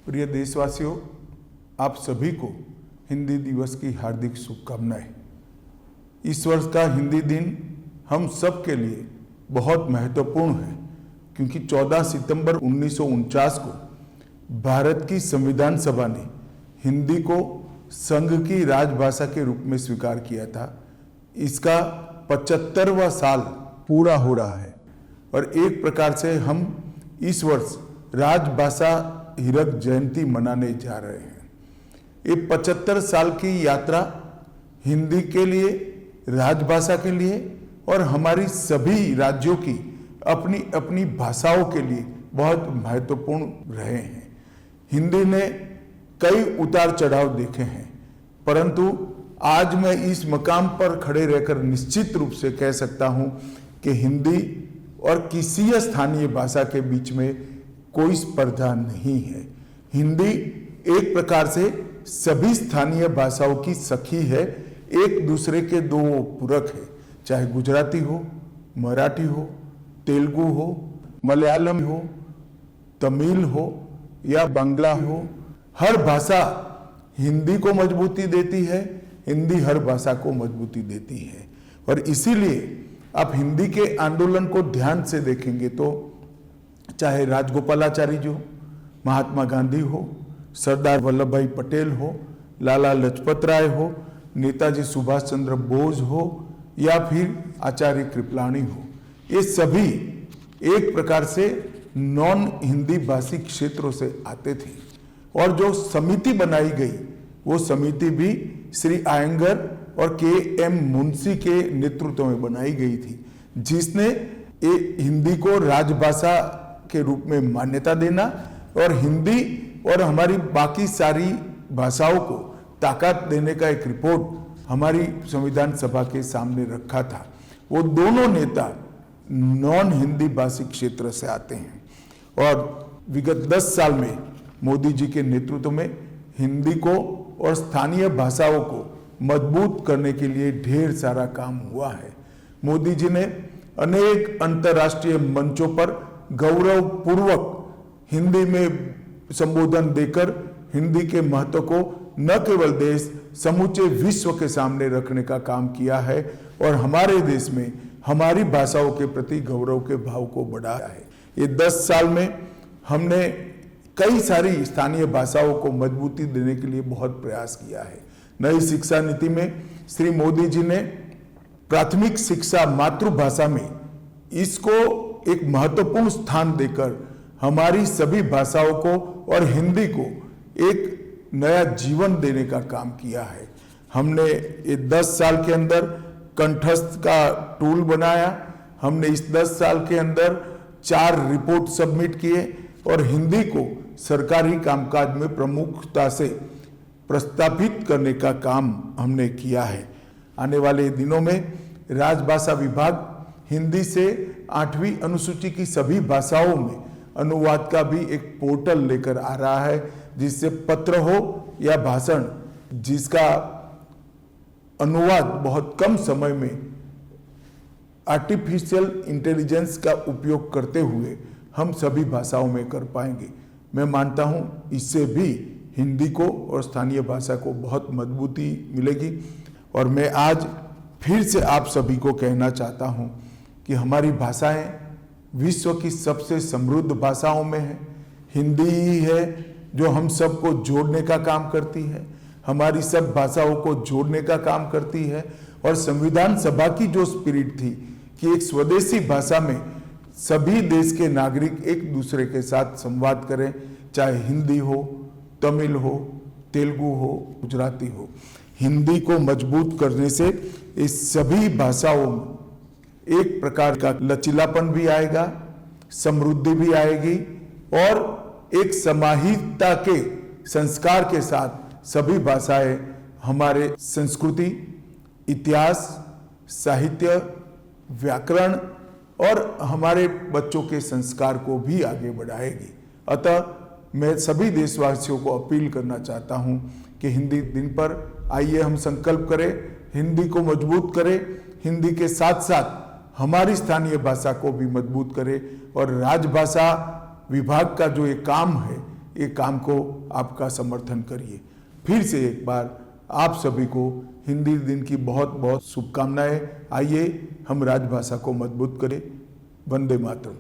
प्रिय देशवासियों, आप सभी को हिंदी दिवस की हार्दिक शुभकामनाएं। इस वर्ष का हिंदी दिन हम सब के लिए बहुत महत्वपूर्ण है क्योंकि 14 सितंबर 1949 को भारत की संविधान सभा ने हिंदी को संघ की राजभाषा के रूप में स्वीकार किया था। इसका 75वां साल पूरा हो रहा है और एक प्रकार से हम इस वर्ष राजभाषा हीरक जयंती मनाने जा रहे हैं। ये 75 साल की यात्रा हिंदी के लिए, राजभाषा के लिए और हमारी सभी राज्यों की अपनी अपनी भाषाओं के लिए बहुत महत्वपूर्ण रहे हैं। हिंदी ने कई उतार चढ़ाव देखे हैं, परंतु आज मैं इस मकाम पर खड़े रहकर निश्चित रूप से कह सकता हूं कि हिंदी और किसी स्थानीय भाषा के बीच में कोई स्पर्धा नहीं है। हिंदी एक प्रकार से सभी स्थानीय भाषाओं की सखी है, एक दूसरे के दो पूरक है। चाहे गुजराती हो, मराठी हो, तेलुगु हो, मलयालम हो, तमिल हो या बांग्ला हो, हर भाषा हिंदी को मजबूती देती है, हिंदी हर भाषा को मजबूती देती है। और इसीलिए आप हिंदी के आंदोलन को ध्यान से देखेंगे तो चाहे राजगोपालाचारी जी हो, महात्मा गांधी हो, सरदार वल्लभ भाई पटेल हो, लाला लाजपत राय हो, नेताजी सुभाष चंद्र बोस हो या फिर आचार्य कृपलानी हो, ये सभी एक प्रकार से नॉन हिंदी भाषी क्षेत्रों से आते थे। और जो समिति बनाई गई वो समिति भी श्री आयंगर और के.एम. मुंशी के नेतृत्व में बनाई गई थी, जिसने हिंदी को राजभाषा के रूप में मान्यता देना और हिंदी और हमारी बाकी सारी भाषाओं को ताकत देने का एक रिपोर्ट हमारी संविधान सभा के सामने रखा था। वो दोनों नेता नॉन हिंदी भाषी क्षेत्र से आते हैं और विगत 10 साल में मोदी जी के नेतृत्व में हिंदी को और स्थानीय भाषाओं को मजबूत करने के लिए ढेर सारा काम हुआ है। मोदी जी ने अनेक अंतर्राष्ट्रीय मंचों पर गौरवपूर्वक हिंदी में संबोधन देकर हिंदी के महत्व को न केवल देश, समूचे विश्व के सामने रखने का काम किया है और हमारे देश में हमारी भाषाओं के प्रति गौरव के भाव को बढ़ाया है। ये 10 साल में हमने कई सारी स्थानीय भाषाओं को मजबूती देने के लिए बहुत प्रयास किया है। नई शिक्षा नीति में श्री मोदी जी ने प्राथमिक शिक्षा मातृभाषा में इसको एक महत्वपूर्ण स्थान देकर हमारी सभी भाषाओं को और हिंदी को एक नया जीवन देने का काम किया है। हमने ये 10 साल के अंदर कंठस्थ का टूल बनाया। हमने इस 10 साल के अंदर 4 रिपोर्ट सबमिट किए और हिंदी को सरकारी कामकाज में प्रमुखता से प्रस्तावित करने का काम हमने किया है। आने वाले दिनों में राजभाषा विभाग हिंदी से 8वीं अनुसूची की सभी भाषाओं में अनुवाद का भी एक पोर्टल लेकर आ रहा है, जिससे पत्र हो या भाषण, जिसका अनुवाद बहुत कम समय में आर्टिफिशियल इंटेलिजेंस का उपयोग करते हुए हम सभी भाषाओं में कर पाएंगे। मैं मानता हूं इससे भी हिंदी को और स्थानीय भाषा को बहुत मजबूती मिलेगी। और मैं आज फिर से आप सभी को कहना चाहता हूं कि हमारी भाषाएं विश्व की सबसे समृद्ध भाषाओं में है। हिंदी ही है जो हम सबको जोड़ने का काम करती है, हमारी सब भाषाओं को जोड़ने का काम करती है। और संविधान सभा की जो स्पिरिट थी कि एक स्वदेशी भाषा में सभी देश के नागरिक एक दूसरे के साथ संवाद करें, चाहे हिंदी हो, तमिल हो, तेलुगु हो, गुजराती हो। हिंदी को मजबूत करने से इस सभी भाषाओं में एक प्रकार का लचीलापन भी आएगा, समृद्धि भी आएगी और एक समाहितता के संस्कार के साथ सभी भाषाएं हमारे संस्कृति, इतिहास, साहित्य, व्याकरण और हमारे बच्चों के संस्कार को भी आगे बढ़ाएगी। अतः मैं सभी देशवासियों को अपील करना चाहता हूं कि हिंदी दिन पर आइए हम संकल्प करें, हिंदी को मजबूत करें, हिंदी के साथ साथ हमारी स्थानीय भाषा को भी मजबूत करें और राजभाषा विभाग का जो ये काम है ये काम को आपका समर्थन करिए। फिर से एक बार आप सभी को हिंदी दिन की बहुत बहुत शुभकामनाएं। आइए हम राजभाषा को मजबूत करें। वंदे मातरम।